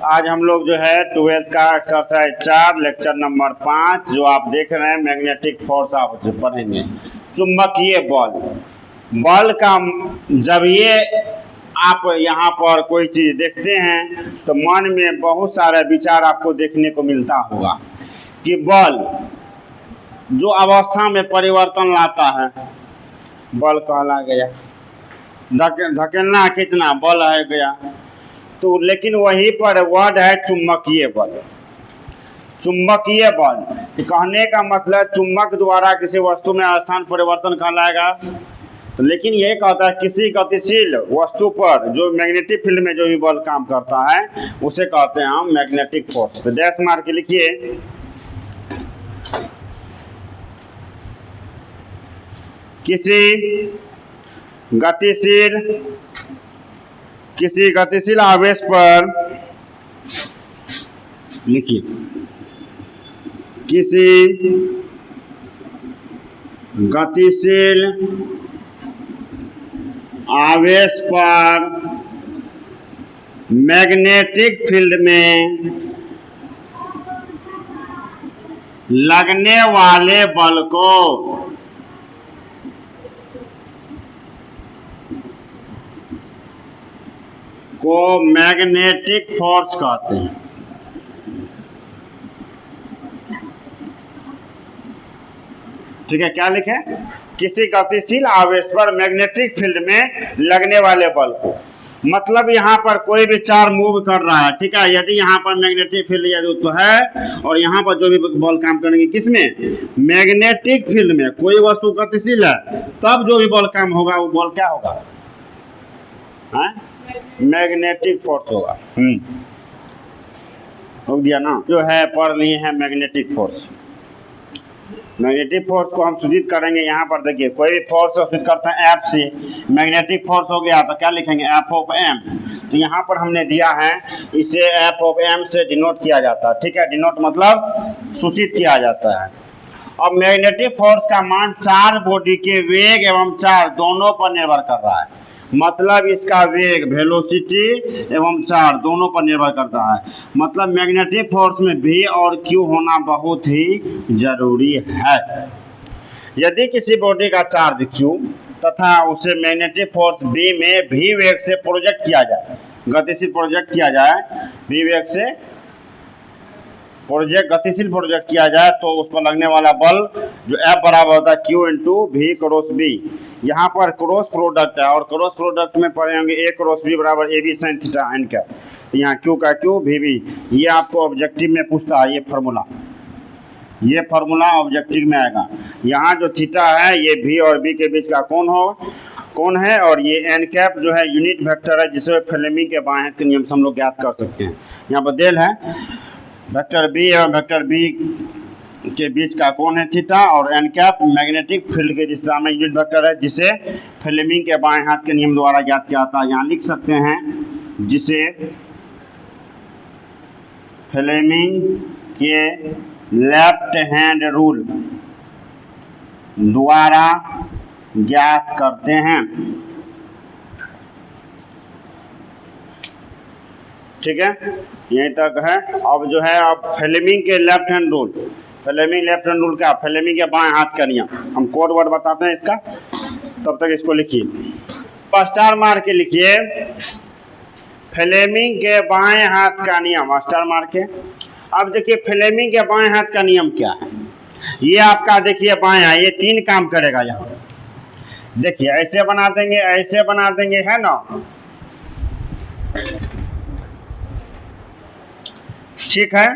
आज हम लोग जो है 12th का एक्सरसाइज 4 लेक्चर नंबर 5 जो आप देख रहे हैं मैग्नेटिक फोर्स आप पढ़ेंगे। चुंबकीय बल का जब ये आप यहाँ पर कोई चीज़ देखते हैं तो मन में बहुत सारे विचार आपको देखने को मिलता होगा कि बल जो अवस्था में परिवर्तन लाता है बल कहला गया। धकेलना खींचना बल है गया। तो लेकिन वहीं पर वर्ड है चुंबकीय बल। चुंबकीय बल तो कहने का मतलब चुंबक द्वारा किसी वस्तु में स्थान परिवर्तन कहलाएगा। तो लेकिन ये कहता है किसी गतिशील वस्तु पर जो मैग्नेटिक फील्ड में जो भी बल काम करता है उसे कहते हैं हम मैग्नेटिक फोर्स। तो डैश मार के लिखिए किसी गतिशील आवेश पर लिखिए किसी गतिशील आवेश पर मैग्नेटिक फील्ड में लगने वाले बल को मैग्नेटिक फोर्स कहते हैं। ठीक है, क्या लिखे? किसी गतिशील आवेश पर मैग्नेटिक फील्ड में लगने वाले बल को, मतलब यहाँ पर कोई भी चार मूव कर रहा है। ठीक है, यदि यहाँ पर मैग्नेटिक फील्ड यदि तो है और यहाँ पर जो भी बल काम करेंगे किसमें? मैग्नेटिक फील्ड में। कोई वस्तु गतिशील है तब जो भी बल काम होगा वो बल क्या होगा? मैग्नेटिक फोर्स होगा। हो गया ना? जो है पढ़ लिए हैं मैग्नेटिक फोर्स। मैग्नेटिक फोर्स को हम सूचित करेंगे यहाँ पर। देखिए कोई भी फोर्स सूचित करते हैं एफ से। मैग्नेटिक फोर्स हो गया तो क्या लिखेंगे? F of M. तो यहाँ पर हमने दिया है इसे एफ ऑफ एम से डिनोट किया जाता है। ठीक है, डिनोट मतलब सूचित किया जाता है। अब मैग्नेटिक फोर्स का मान चार बॉडी के वेग एवं चार दोनों पर निर्भर कर रहा है। मतलब इसका वेग वेलोसिटी एवं चार्ज दोनों पर निर्भर करता है। मतलब मैग्नेटिक फोर्स में V और Q होना बहुत ही जरूरी है। यदि किसी बॉडी का चार्ज Q तथा उसे मैग्नेटिक फोर्स B में V वेग से प्रोजेक्ट किया जाए, गतिशील प्रोजेक्ट किया जाए, V वेग से गतिशील प्रोजेक्ट किया जाए तो उस पर लगने वाला बल जो F बराबर होता है Q into V cross B। यहाँ पर क्रॉस प्रोडक्ट है और क्रॉस प्रोडक्ट में पढ़े होंगे A क्रॉस B बराबर AB sin theta n cap. तो यहाँ Q का Q VB, ये आपको ऑब्जेक्टिव में पूछता है। ये फार्मूला ऑब्जेक्टिव में आएगा। यहाँ जो थीटा है ये V और B के बीच का कौन है और ये n कैप जो है यूनिट वेक्टर है जिसे फ्लेमिंग के बाएं हाथ के नियम से हम लोग ज्ञात कर सकते हैं। यहाँ पर देल है वेक्टर B और वेक्टर B के बीच का कोण है थीटा और n कैप मैग्नेटिक फील्ड के दिशा में यूनिट वेक्टर है जिसे फ्लेमिंग के बाएं हाथ के नियम द्वारा ज्ञात किया जाता है। यहाँ लिख सकते हैं जिसे फ्लेमिंग के लेफ्ट हैंड रूल द्वारा ज्ञात करते हैं। ठीक है, यहीं तक है। अब जो है अब फ्लेमिंग के left hand rule, Fleming left hand rule क्या? फ्लेमिंग के बाएं हाथ का नियम। हम कोड वर्ड बताते हैं इसका, तब तक इसको लिखिए। स्टार मार के लिखिए फ्लेमिंग के बाएं हाथ का नियम, स्टार मार के। अब देखिए फ्लेमिंग के बाएं हाथ का नियम क्या है? ये आपका देखिए बायां, ये तीन काम करेगा। यहाँ देखिए ऐसे बना देंगे, ऐसे बना देंगे, है ना? ठीक है,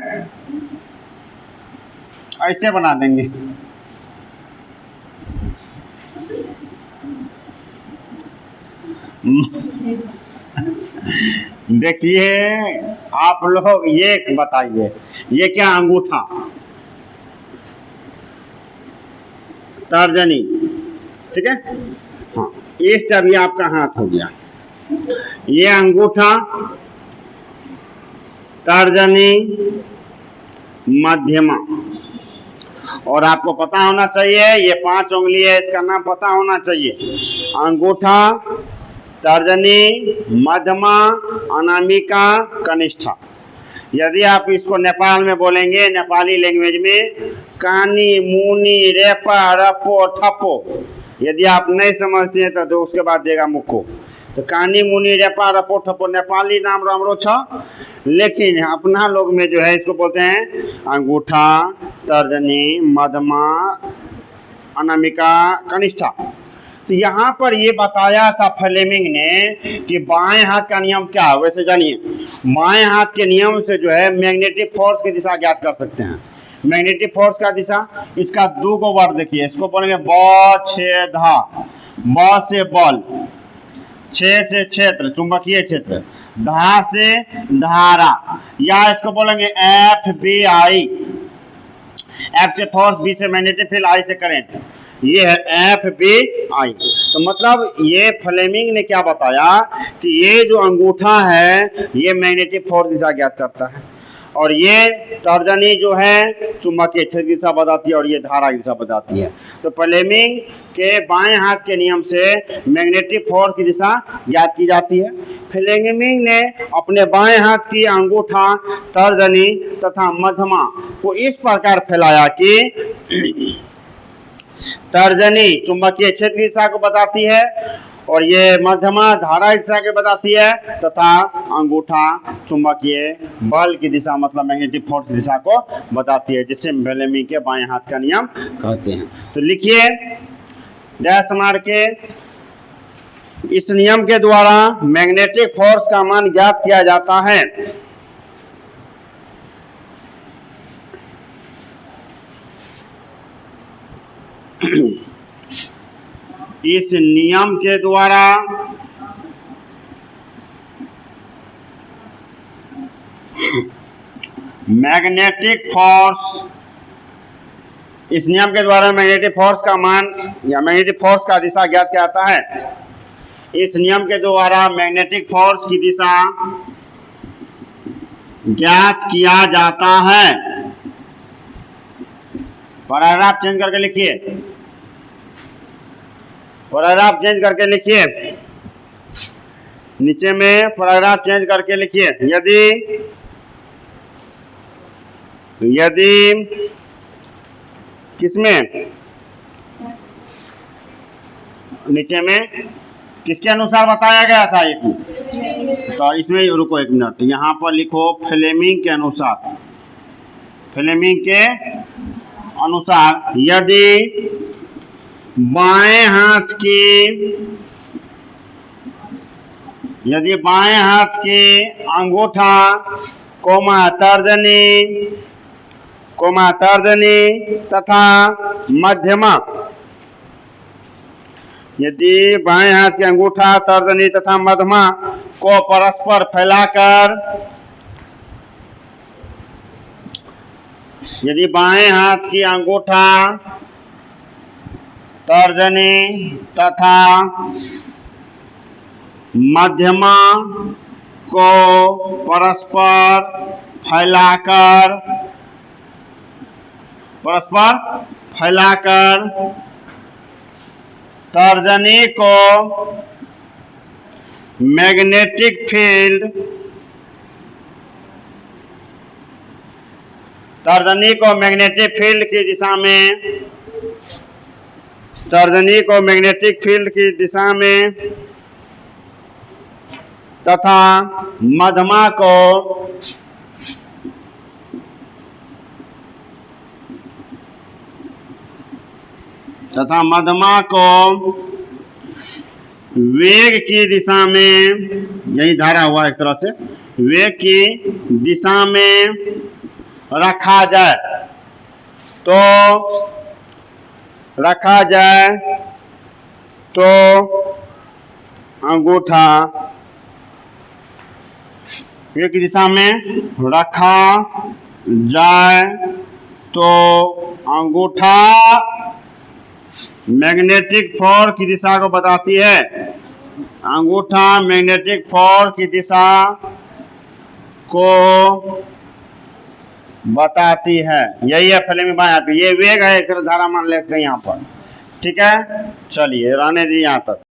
ऐसे बना देंगे। देखिए आप लोग ये बताइए, ये क्या? अंगूठा, तर्जनी। ठीक है, हाँ, इस जब ये आपका हाथ हो गया, ये अंगूठा, तर्जनी, मध्यमा। और आपको पता होना चाहिए ये 5 उंगली है, इसका नाम पता होना चाहिए। अंगूठा, तर्जनी, मध्यमा, अनामिका, कनिष्ठा। यदि आप इसको नेपाल में बोलेंगे, नेपाली लैंग्वेज में, कानी मुनी रेपा रपो ठपो, यदि आप नहीं समझते हैं तो उसके बाद देगा मुक्को। तो कानी मुनी रेपा रपो ठपो नेपाली नाम रामरो छ, लेकिन अपना लोग में जो है इसको बोलते हैं अंगूठा, तर्जनी, मध्यमा, अनामिका, कनिष्ठा। तो यहाँ पर ये बताया था फ्लेमिंग ने कि बाएं हाथ का नियम क्या है। वैसे जानिए, बाएं हाथ के नियम से जो है मैग्नेटिक फोर्स की दिशा ज्ञात कर सकते हैं। मैग्नेटिक फोर्स का दिशा, इसका दो को वर्ड देखिए, इसको बोलेंगे ब छे धा, ब से बल, छे से क्षेत्र, चुंबकीय क्षेत्र, धा से धारा, या इसको बोलेंगे एफ बी आई, एफ से फोर्स, बी से मैग्नेटिक फील्ड, आई से करंट, ये है एफ बी आई। तो मतलब ये फ्लेमिंग ने क्या बताया कि ये जो अंगूठा है ये मैग्नेटिक फोर्स दिशा ज्ञात करता है, और ये तर्जनी जो है चुंबकीय क्षेत्र की दिशा बताती है, और ये धारा की दिशा बताती है। तो फ्लेमिंग के बाएं हाथ के नियम से मैग्नेटिक फोर्स की दिशा ज्ञात की जाती है। फ्लेमिंग ने अपने बाएं हाथ की अंगूठा, तर्जनी तथा मध्यमा को इस प्रकार फैलाया कि तर्जनी चुंबकीय क्षेत्र की दिशा को बताती है, और ये मध्यमा धारा की दिशा को बताती है, तथा अंगूठा चुंबकीय बल की दिशा मतलब मैग्नेटिक फोर्स की दिशा को बताती है, जिसे फ्लेमिंग के बाएं हाथ का नियम कहते हैं। तो लिखिए डैश मार के, इस नियम के द्वारा मैग्नेटिक फोर्स का मान ज्ञात किया जाता है। इस नियम के द्वारा मैग्नेटिक फोर्स, इस नियम के द्वारा मैग्नेटिक फोर्स का मान या मैग्नेटिक फोर्स का दिशा ज्ञात किया जाता है। इस नियम के द्वारा मैग्नेटिक फोर्स की दिशा ज्ञात किया जाता है। पैराग्राफ चेंज करके लिखिए, पैराग्राफ चेंज करके लिखिए, नीचे में पैराग्राफ चेंज करके लिखिए। यदि किसमें, नीचे में किसके अनुसार बताया गया था ये, तो इसमें रुको एक मिनट, यहाँ पर लिखो फ्लेमिंग के अनुसार, फ्लेमिंग के अनुसार यदि बाएं हाथ की अंगूठा तर्जनी तथा मध्यमा, यदि बाएं हाथ की अंगूठा, तर्जनी तथा मध्यमा को परस्पर फैलाकर, यदि बाएं हाथ की अंगूठा, तर्जनी तथा मध्यमा को परस्पर फैलाकर तर्जनी को मैग्नेटिक फील्ड, तर्जनी को मैग्नेटिक फील्ड की दिशा में, तर्जनी को मैग्नेटिक फील्ड की दिशा में तथा मध्यमा को वेग की दिशा में, यही धारा हुआ एक तरह से, वेग की दिशा में रखा जाए तो अंगूठा, वेग की दिशा में रखा जाए तो अंगूठा मैग्नेटिक फोर्स की दिशा को बताती है। अंगूठा मैग्नेटिक फोर्स की दिशा को बताती है। यही है फ्लेमिंग बाएं हाथ, ये वेग है, धारा मान लेते हैं यहाँ पर। ठीक है, चलिए रहने दीजिए यहाँ तक।